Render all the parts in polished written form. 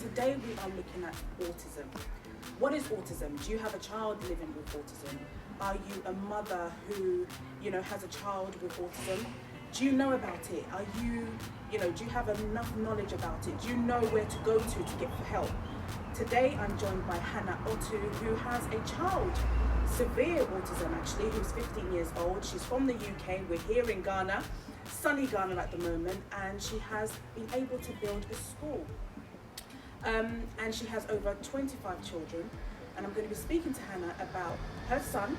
today we are looking at autism. What is autism? Do you have a child living with autism? Are you a mother who, has a child with autism? Do you know about it? Are you, do you have enough knowledge about it? Do you know where to go to get help? Today I'm joined by Reyo Otoo, who has a child, severe autism actually, who's 15 years old. She's from the UK. We're here in Ghana, sunny Ghana at the moment, and she has been able to build a school. And she has over 25 children. And I'm going to be speaking to Reyo about her son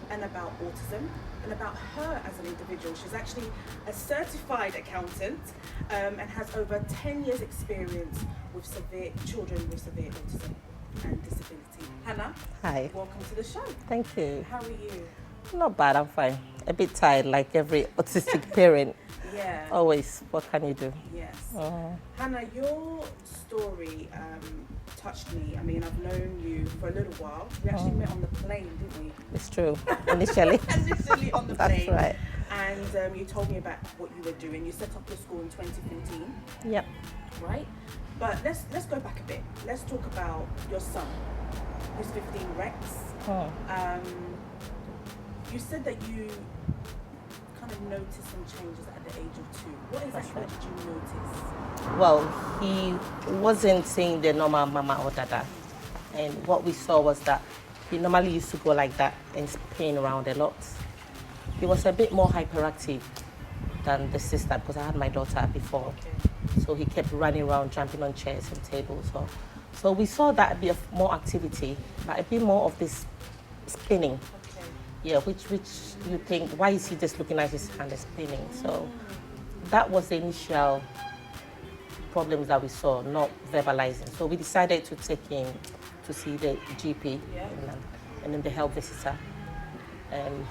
and about autism and about her as an individual. She's actually a certified accountant and has over 10 years experience with children with severe autism and disability. Reyo. Hi. Welcome to the show. Thank you. How are you? Not bad, I'm fine. A bit tired like every autistic parent. Yeah. Always, what can you do? Yes. Reyo, your story touched me. I mean, I've known you for a little while. We actually met on the plane, didn't we? It's true, initially. Initially on the plane. That's right. And you told me about what you were doing. You set up your school in 2014. Yep. Right? But let's go back a bit. Let's talk about your son, who's 15, Rex. You said that you kind of noticed some changes at the age of 2. What exactly did you notice? Well, he wasn't saying the normal mama or dada. And what we saw was that he normally used to go like that and spin around a lot. He was a bit more hyperactive than the sister because I had my daughter before. Okay. So he kept running around, jumping on chairs and tables. So we saw that a bit of more activity, but a bit more of this spinning. Yeah, which you think, why is he just looking at his hand and spinning? So that was the initial problems that we saw, not verbalizing. So we decided to take him to see the GP and then the health visitor,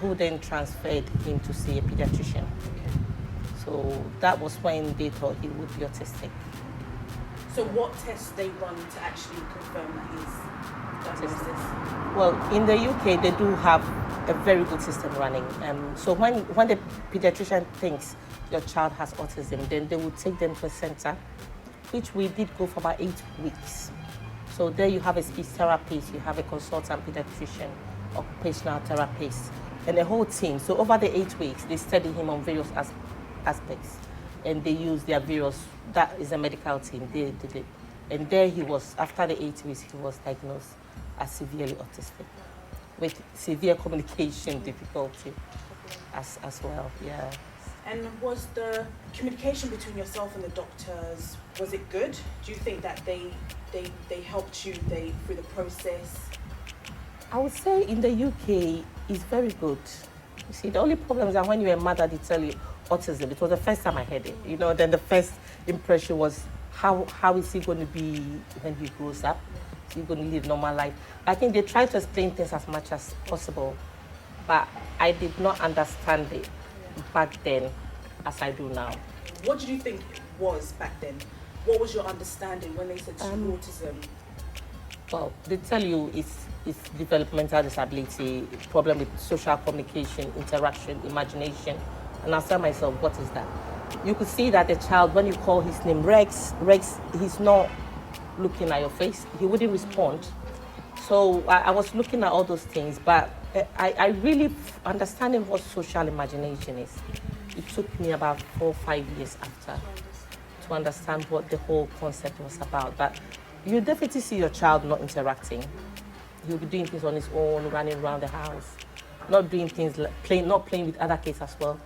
who then transferred him to see a pediatrician. So that was when they thought he would be autistic. So what tests they run to actually confirm that he's diagnosed? Well, in the UK, they do have a very good system running. So when the pediatrician thinks your child has autism, then they will take them to a center, which we did go for about 8 weeks. So there you have a speech therapist, you have a consultant pediatrician, occupational therapist, and a whole team. So over the 8 weeks, they study him on various aspects, and they use their various, that is a medical team, they did it. And there he was, after the 8 weeks, he was diagnosed as severely autistic, with severe communication difficulty as well, yeah. And was the communication between yourself and the doctors, was it good? Do you think that they helped you through the process? I would say in the UK, it's very good. You see, the only problem is that when you're a mother, they tell you autism. It was the first time I heard it. Then the first impression was, how is he going to be when he grows up? Is he going to live a normal life? I think they try to explain things as much as possible, but I did not understand it back then as I do now. What did you think it was back then? What was your understanding when they said autism? Well, they tell you it's developmental disability, problem with social communication, interaction, imagination. And I tell myself, what is that? You could see that the child, when you call his name Rex, he's not looking at your face. He wouldn't respond. So I was looking at all those things, but I really understanding what social imagination is. It took me about 4 or 5 years after to understand what the whole concept was about. But you definitely see your child not interacting. He'll be doing things on his own, running around the house, not doing things like not playing with other kids as well.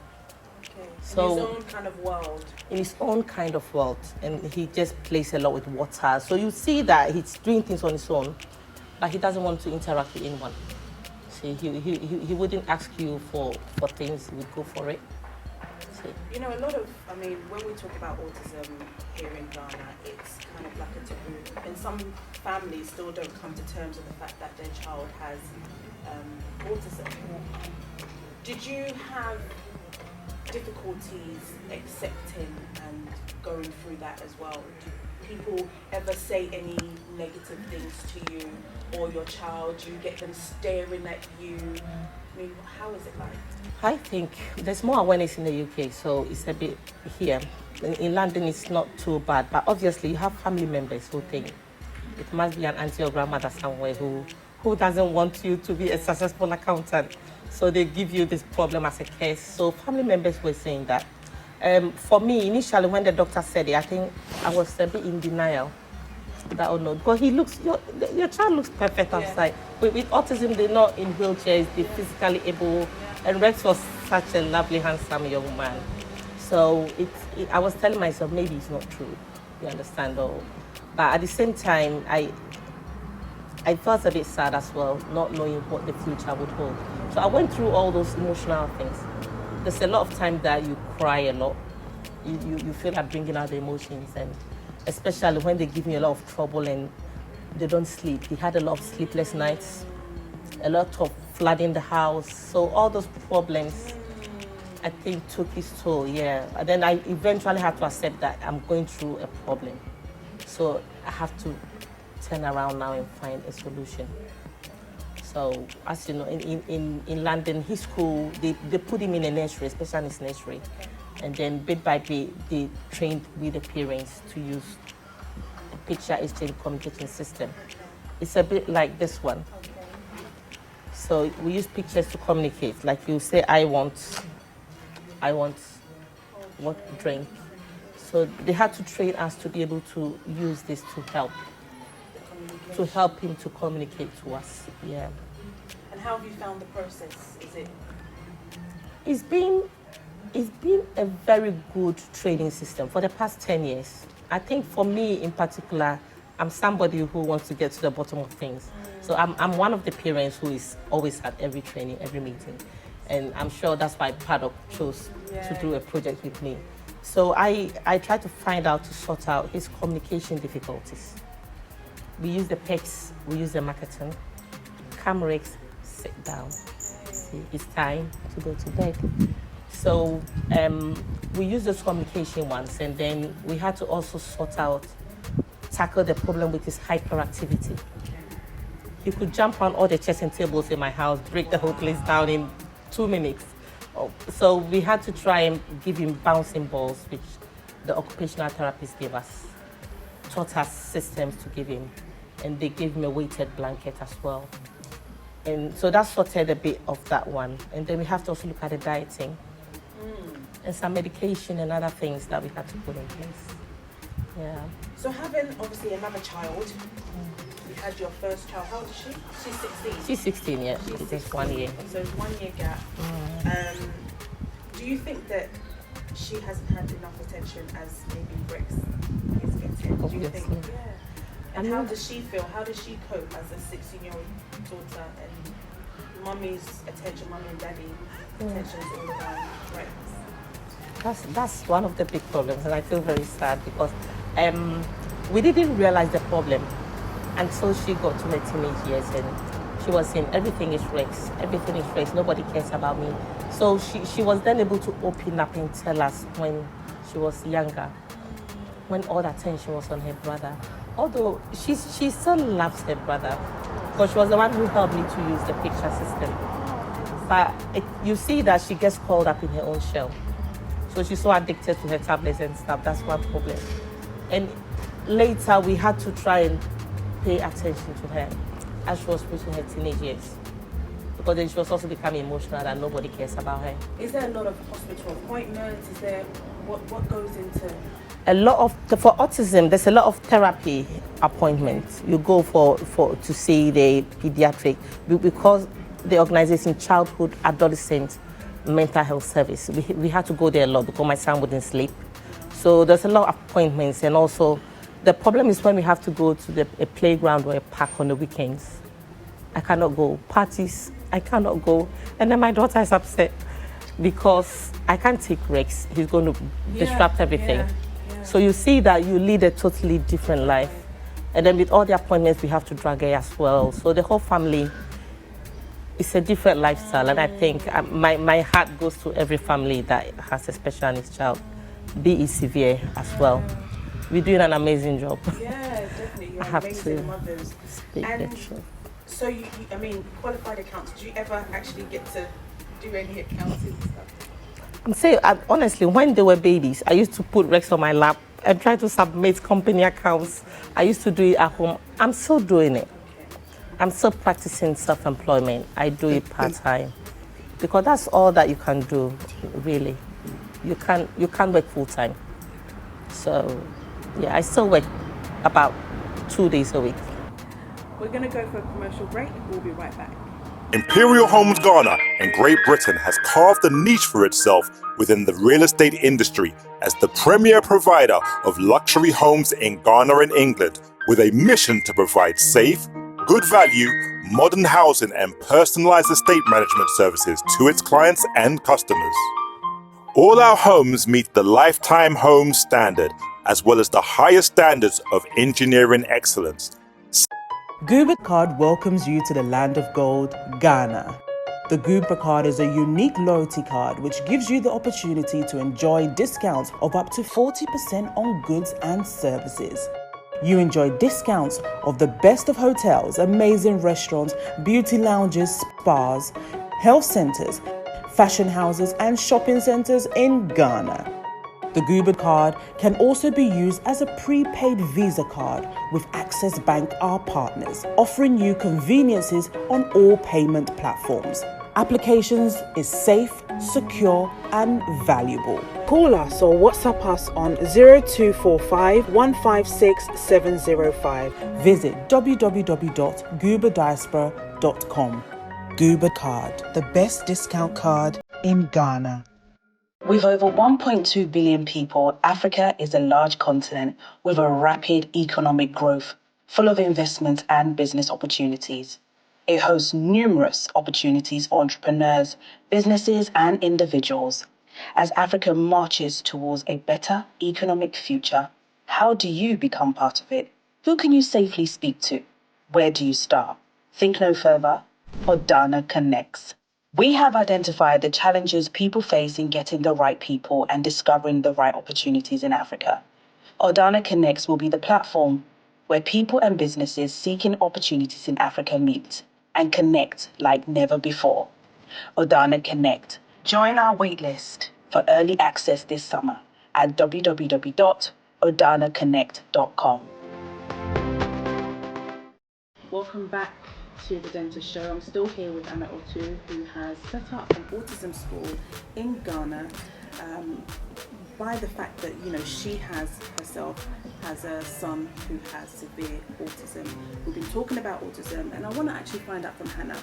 Okay. So, in his own kind of world. In his own kind of world, and he just plays a lot with water. So you see that he's doing things on his own, but he doesn't want to interact with anyone. See, he wouldn't ask you for things, he would go for it. See. A lot of, when we talk about autism here in Ghana, it's kind of like a taboo. And some families still don't come to terms with the fact that their child has autism. Did you have difficulties accepting and going through that as well? Do people ever say any negative things to you or your child? Do you get them staring at you? How is it like? I think there's more awareness in the UK, so it's a bit here. In London, it's not too bad, but obviously you have family members who think It must be an auntie or grandmother somewhere who doesn't want you to be a successful accountant. So they give you this problem as a case. So family members were saying that. For me, initially, when the doctor said it, I think I was a bit in denial. That or not, because your child looks perfect outside. With autism, they're not in wheelchairs, they're physically able. And Rex was such a lovely, handsome young man. So I was telling myself, maybe it's not true. You understand? But at the same time, I felt a bit sad as well, not knowing what the future would hold. So I went through all those emotional things. There's a lot of time that you cry a lot. You feel like bringing out the emotions, and especially when they give me a lot of trouble and they don't sleep. They had a lot of sleepless nights, a lot of flooding in the house. So all those problems, I think, took its toll, yeah. And then I eventually had to accept that I'm going through a problem. So I have to turn around now and find a solution. So, as you know, in London, his school, they put him in a nursery, a special needs nursery. And then bit by bit, they trained with the parents to use a picture exchange communication system. It's a bit like this one. So we use pictures to communicate. Like you say, I want what drink. So they had to train us to be able to use this to help him to communicate to us. Yeah. And how have you found the process? It's been a very good training system for the past 10 years. I think for me in particular, I'm somebody who wants to get to the bottom of things. So I'm one of the parents who is always at every training, every meeting. And I'm sure that's why Paddock chose to do a project with me. So I try to find out to sort out his communication difficulties. We use the PECs, we use the marketing. Come Rex, sit down. See, it's time to go to bed. So we use those communication ones, and then we had to also tackle the problem with his hyperactivity. He could jump on all the chairs and tables in my house, break the whole place down in 2 minutes. So we had to try and give him bouncing balls, which the occupational therapists gave us, taught us systems to give him, and they gave him a weighted blanket as well. And so that sorted a bit of that one. And then we have to also look at the dieting and some medication and other things that we had to put in place. Yeah. So having obviously another child, you had your first child. How old is she? She's 16. She's 16, yeah. She's Just 16. 1 year. So 1 year gap. Do you think that she hasn't had enough attention as maybe Rex is getting? Do you think? Yeah. And how does she feel? How does she cope as a 16-year-old daughter and mummy's attention, mummy and daddy attention is all around Rex? That's one of the big problems, and I feel very sad because we didn't realize the problem until she got to her teenage years, and she was saying everything is Rex, nobody cares about me. So she was then able to open up and tell us when she was younger, when all the attention was on her brother. Although she still loves her brother, because she was the one who helped me to use the picture system. But you see that she gets called up in her own shell. So she's so addicted to her tablets and stuff. That's one problem. And later we had to try and pay attention to her as she was reaching her teenage years, because then she was also becoming emotional and nobody cares about her. Is there a lot of hospital appointments? Is there what goes into? For autism, there's a lot of therapy appointments. You go for to see the pediatric, because the organization Childhood Adolescent Mental Health Service. We had to go there a lot because my son wouldn't sleep. So there's a lot of appointments, and also the problem is when we have to go to a playground or a park on the weekends. I cannot go. Parties, I cannot go. And then my daughter is upset because I can't take Rex. He's going to disrupt everything. So you see that you lead a totally different life. And then with all the appointments, we have to drag her as well. So the whole family, it's a different lifestyle. And I think my heart goes to every family that has a special needs child, be it severe as well. We're doing an amazing job. Yeah, definitely. You're I have amazing to mothers. speak And the truth. so, you, I mean, qualified accountants, do you ever actually get to do any accounting stuff? I'm saying, honestly, when they were babies, I used to put Rex on my lap I try to submit company accounts. I used to do it at home. I'm still doing it. I'm still practicing self-employment. I do it part-time because that's all that you can do, really. You can't work full-time. So, yeah, I still work about 2 days a week. We're going to go for a commercial break. We'll be right back. Imperial Homes Ghana and Great Britain has carved a niche for itself within the real estate industry as the premier provider of luxury homes in Ghana and England, with a mission to provide safe, good value, modern housing and personalized estate management services to its clients and customers. All our homes meet the Lifetime Home Standard, as well as the highest standards of engineering excellence. Goober Card welcomes you to the land of gold, Ghana. The Goober Card is a unique loyalty card which gives you the opportunity to enjoy discounts of up to 40% on goods and services. You enjoy discounts of the best of hotels, amazing restaurants, beauty lounges, spas, health centers, fashion houses and shopping centers in Ghana. The Goober card can also be used as a prepaid Visa card with Access Bank, our partners, offering you conveniences on all payment platforms. Applications is safe, secure and valuable. Call us or WhatsApp us on 0245 156 705. Visit www.gooberdiaspora.com. Goober Card, the best discount card in Ghana. With over 1.2 billion people, Africa is a large continent with a rapid economic growth, full of investment and business opportunities. It hosts numerous opportunities for entrepreneurs, businesses, and individuals. As Africa marches towards a better economic future, how do you become part of it? Who can you safely speak to? Where do you start? Think no further. Ordana connects. We have identified the challenges people face in getting the right people and discovering the right opportunities in Africa. Ordana Connects will be the platform where people and businesses seeking opportunities in Africa meet and connect like never before. Ordana Connect. Join our waitlist for early access this summer at www.ordanaconnect.com. Welcome back to the Dentaa Show. I'm still here with Anna Otoo, who has set up an autism school in Ghana by the fact that, you know, she herself has a son who has severe autism. We've been talking about autism, and I want to actually find out from Hannah.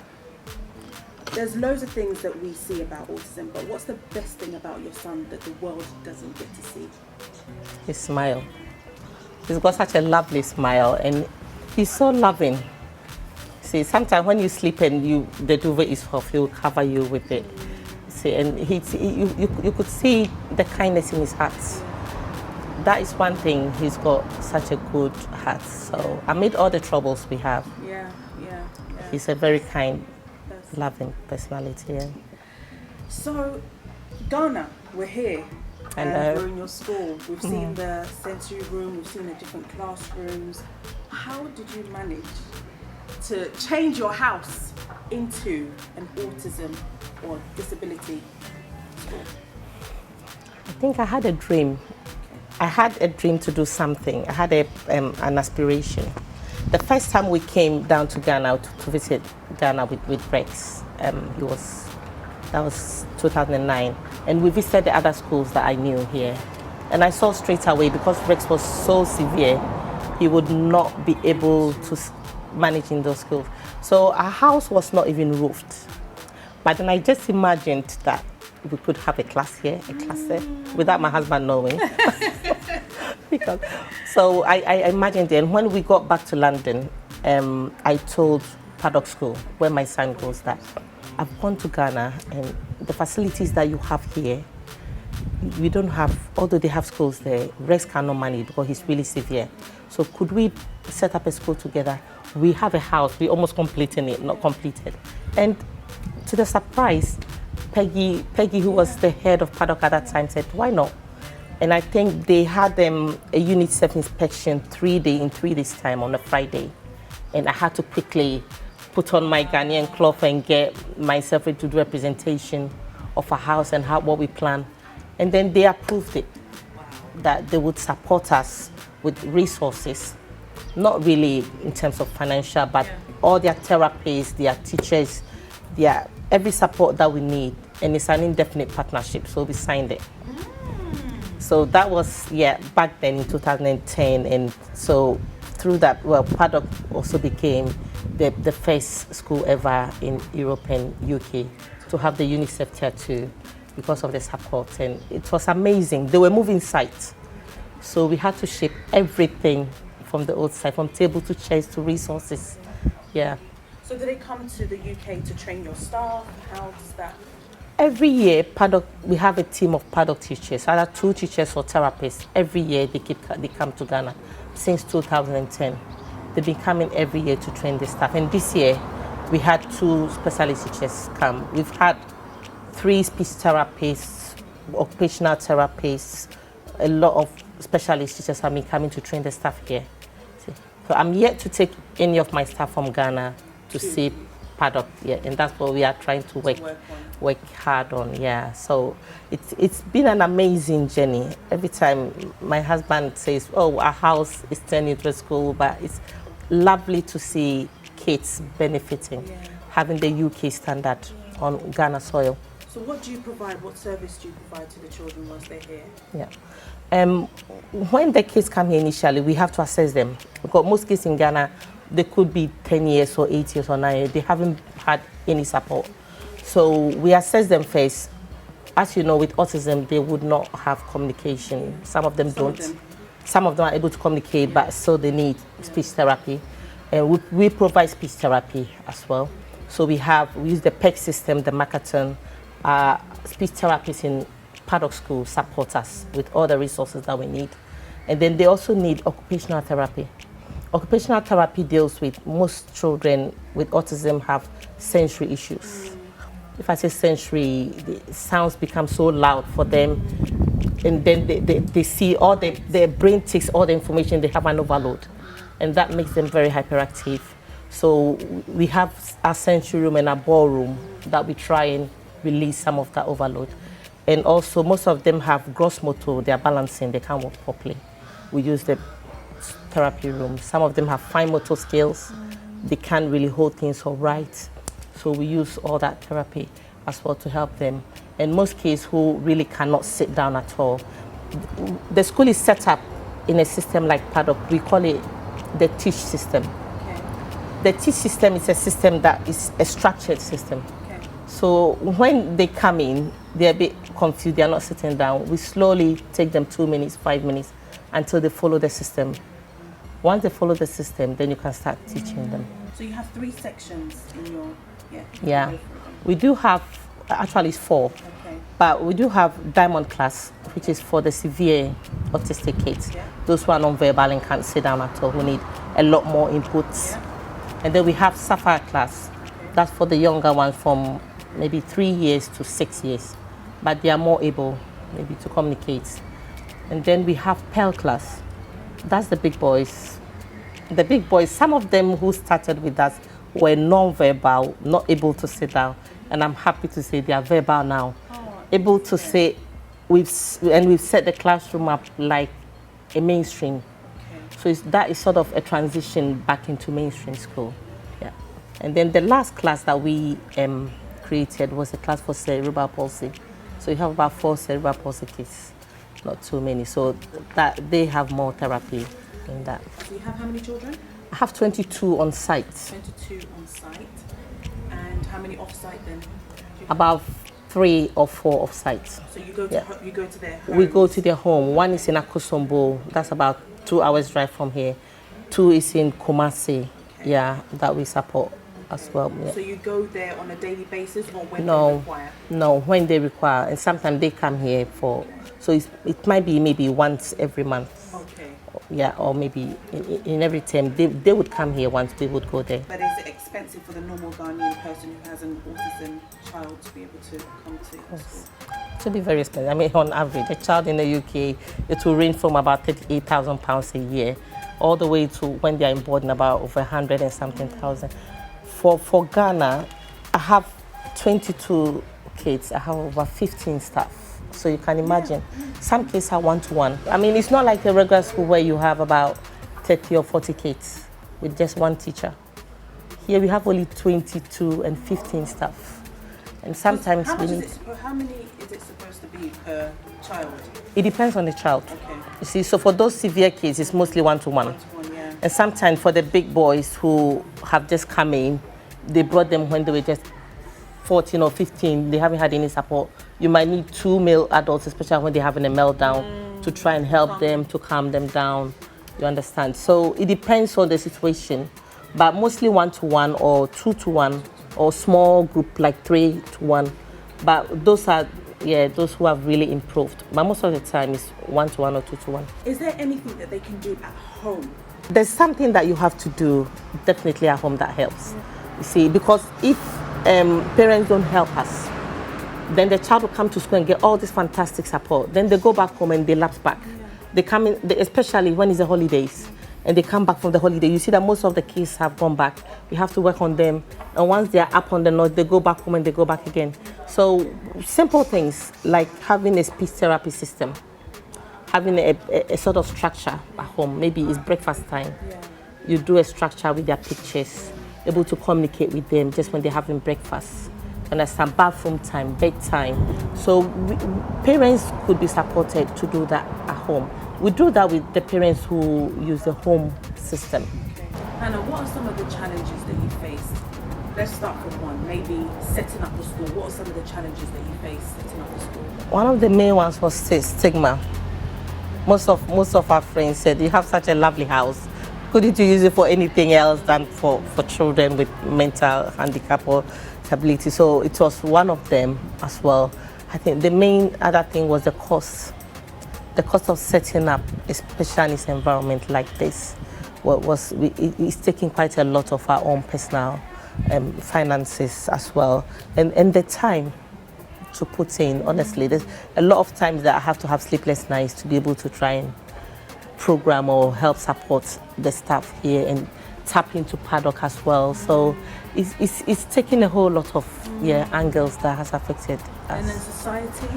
There's loads of things that we see about autism, but what's the best thing about your son that the world doesn't get to see? His smile. He's got such a lovely smile, and he's so loving. See, sometimes when you sleep and the duvet is off, he'll cover you with it. See, and you could see the kindness in his heart. That is one thing. He's got such a good heart. So amid all the troubles we have, he's a very kind, loving personality. Yeah. So, Ghana, we're here. We're in your school. We've seen the sensory room. We've seen the different classrooms. How did you manage to change your house into an autism or disability school? I think I had a dream. I had a dream to do something. I had an aspiration. The first time we came down to Ghana to visit Ghana with Rex, that was 2009, and we visited the other schools that I knew here. And I saw straight away, because Rex was so severe, he would not be able to manage in those schools. So our house was not even roofed. But then I just imagined that we could have a class here, a class there, without my husband knowing. So I imagined it. And when we got back to London, I told Paddock School, where my son goes, that I've gone to Ghana, and the facilities that you have here, we don't have, although they have schools there, Rex cannot manage because he's really severe. So could we set up a school together? We have a house, we're almost completing it, not completed. And to the surprise, Peggy, who was the head of Paddock at that time, said, why not? And I think they had a unit self-inspection in 3 days' time on a Friday. And I had to quickly put on my Ghanaian cloth and get myself ready to do a presentation of a house and what we plan. And then they approved it. that they would support us with resources, not really in terms of financial, but all their therapies, their teachers, their every support that we need. And it's an indefinite partnership, so we signed it. So that was, back then in 2010. And so through that, Paddock also became the first school ever in Europe and UK to have the UNICEF Tier 2 because of the support. And it was amazing. They were moving sites. So we had to ship everything from the old site, from table to chairs to resources. Yeah. So do they come to the UK to train your staff? How does that? Every year, Paddock, we have a team of Paddock teachers, either 2 teachers or therapists. Every year they come to Ghana since 2010. They've been coming every year to train the staff. And this year, we had 2 specialist teachers come. We've had 3 speech therapists, occupational therapists, a lot of specialist teachers have been coming to train the staff here. So I'm yet to take any of my staff from Ghana to see Paddock, and that's what we are trying to work hard on, So it's been an amazing journey. Every time my husband says, oh, our house is turning into a school, but it's lovely to see kids benefiting, having the UK standard on Ghana soil. So what do you provide, what service do you provide to the children once they're here? When the kids come here initially, we have to assess them. Because most kids in Ghana, they could be 10 years or 8 years or 9 years. They haven't had any support. So we assess them first. As you know, with autism, they would not have communication. Some of them don't. Some of them are able to communicate, but so they need speech therapy. And we provide speech therapy as well. So we use the PEC system, the Makaton. Speech therapists in Paddock School support us with all the resources that we need. And then they also need occupational therapy. Occupational therapy deals with most children with autism have sensory issues. If I say sensory, the sounds become so loud for them, and then they see all their brain takes all the information, they have an overload, and that makes them very hyperactive. So we have our sensory room and our ballroom that we try and release some of that overload. And also most of them have gross motor, they're balancing, they can't walk properly. We use the therapy room. Some of them have fine motor skills, they can't really hold things all right. So we use all that therapy as well to help them. And most kids who really cannot sit down at all, the school is set up in a system like Paddock. We call it the TEACH system. The TEACH system is a system that is a structured system. So when they come in, they're a bit confused, they're not sitting down. We slowly take them 2 minutes, 5 minutes, until they follow the system. Once they follow the system, then you can start teaching them. So you have 3 sections in your, we do have, actually it's 4, but we do have Diamond class, which is for the severe autistic kids. Those who are non-verbal and can't sit down at all, who need a lot more inputs. And then we have Sapphire class. That's for the younger ones from maybe 3 years to 6 years, but they are more able maybe to communicate. And then we have Pearl class. That's the big boys. The big boys, some of them who started with us were non-verbal, not able to sit down, and I'm happy to say they are verbal now, able to say. We've set the classroom up like a mainstream. So that is sort of a transition back into mainstream school. And then the last class that we created was a class for cerebral palsy. So you have about 4 cerebral palsy kids, not too many. So that they have more therapy in that. So you have how many children? I have 22 on site. 22 on site. And how many off-site then? About 3 or 4 off-site. So you go to you go to their home? We go to their home. One is in Akosombo. That's about 2 hours drive from here. 2 is in Kumasi. That we support as well. So you go there on a daily basis or when they require? No, when they require. And sometimes they come here for, so it might be maybe once every month. Or maybe in every term. They would come here once, we would go there. But is it expensive for the normal Ghanaian person who has an autism child to be able to come to school? It will be very expensive. I mean, on average, a child in the UK, it will range from about £38,000 a year, all the way to when they are in boarding about over 100 and something thousand. For Ghana, I have 22 kids. I have over 15 staff. So you can imagine. Some kids are one-to-one. I mean, it's not like a regular school where you have about 30 or 40 kids with just one teacher. Here we have only 22 and 15 staff. And sometimes how many is it supposed to be per child? It depends on the child. Okay. You see, so for those severe kids, it's mostly one-to-one. One-to-one, yeah. And sometimes for the big boys who have just come in, they brought them when they were just 14 or 15, they haven't had any support. You might need 2 male adults, especially when they're having a meltdown, to try and help them, to calm them down. You understand? So it depends on the situation, but mostly 1-to-1 or 2-to-1 or small group like 3-to-1. But those are, those who have really improved. But most of the time it's 1-to-1 or 2-to-1. Is there anything that they can do at home? There's something that you have to do definitely at home that helps. You see, because if parents don't help us, then the child will come to school and get all this fantastic support. Then they go back home and they lapse back. They come in, especially when it's the holidays, and they come back from the holiday. You see that most of the kids have gone back. We have to work on them. And once they are up on the north, they go back home and they go back again. So simple things like having a speech therapy system, having a sort of structure at home. Maybe it's breakfast time. You do a structure with their pictures, able to communicate with them just when they're having breakfast. Understand, bathroom time, bedtime. So parents could be supported to do that at home. We do that with the parents who use the home system. Hannah, what are some of the challenges that you faced? Let's start from one, maybe setting up the school. What are some of the challenges that you faced setting up the school? One of the main ones was stigma. Most of our friends said, you have such a lovely house. Couldn't you use it for anything else than for children with mental handicap or disability? So it was one of them as well. I think the main other thing was the cost. The cost of setting up a specialist environment like this it's taking quite a lot of our own personal finances as well. And the time to put in, honestly, there's a lot of times that I have to have sleepless nights to be able to try and program or help support the staff here and tap into Paddock as well. So it's taking a whole lot of angles that has affected us. And then society?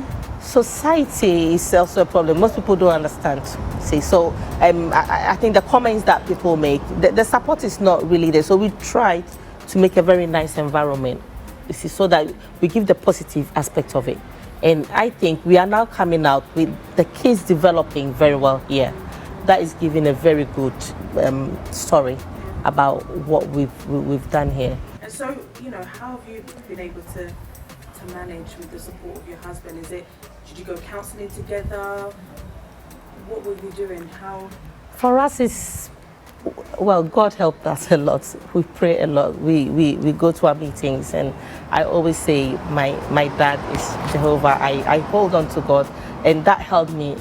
Society is also a problem. Most people don't understand. See, so I think the comments that people make, the support is not really there. So we tried to make a very nice environment, you see, so that we give the positive aspect of it. And I think we are now coming out with the kids developing very well here. That is giving a very good story about what we've done here. And so, how have you been able to manage with the support of your husband? Did you go counselling together? What were you doing? How? For us, God helped us a lot. We pray a lot. We go to our meetings, and I always say my dad is Jehovah. I hold on to God, and that helped me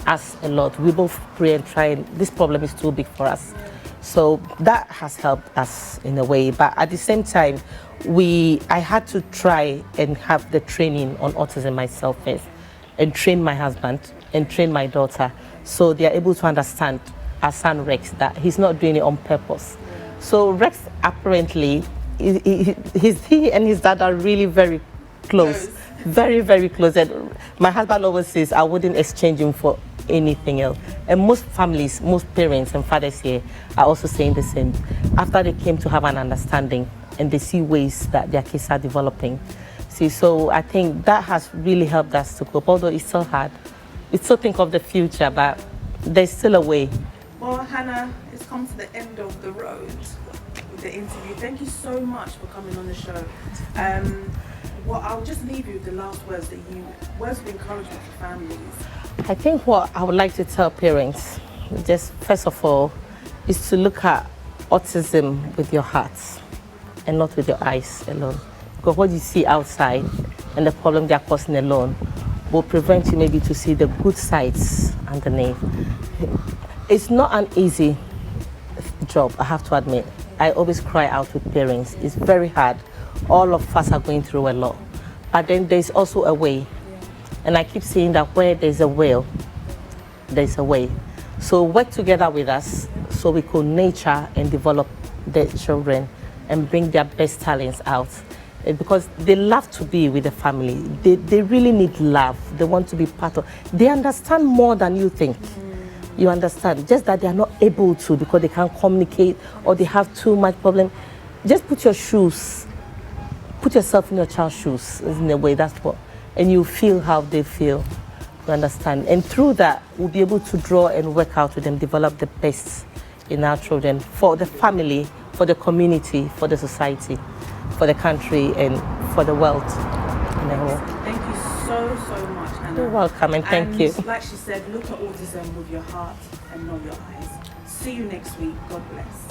us a lot. We both pray and try, and this problem is too big for us. So that has helped us in a way. But at the same time, I had to try and have the training on autism myself first, and train my husband and train my daughter, so they are able to understand our son Rex, that he's not doing it on purpose. So Rex, apparently, he and his dad are really very close. Very, very close. And my husband always says I wouldn't exchange him for anything else. And most families, most parents and fathers here are also saying the same. After they came to have an understanding and they see ways that their kids are developing. See, so I think that has really helped us to cope, although it's still hard. We still think of the future, but there's still a way. Well, Hannah, it's come to the end of the road with the interview. Thank you so much for coming on the show. I'll just leave you with the last words of encouragement for families. I think what I would like to tell parents, just first of all, is to look at autism with your heart and not with your eyes alone. Because what you see outside and the problem they are causing alone will prevent you maybe to see the good sides underneath. It's not an easy job, I have to admit. I always cry out with parents. It's very hard. All of us are going through a lot. But then there's also a way. And I keep saying that where there's a will, there's a way. So work together with us so we could nurture and develop the children and bring their best talents out. because they love to be with the family. They really need love. They want to be part of. They understand more than you think. You understand? Just that they are not able to because they can't communicate or they have too much problem. Just put yourself in your child's shoes in a way. That's what, and you feel how they feel. You understand? And through that, we'll be able to draw and work out with them, develop the best in our children for the family, for the community, for the society, for the country, and for the world. Thank you so much, Anna. You're welcome, and thank you. Like she said, look at autism with your heart and not your eyes. See you next week. God bless.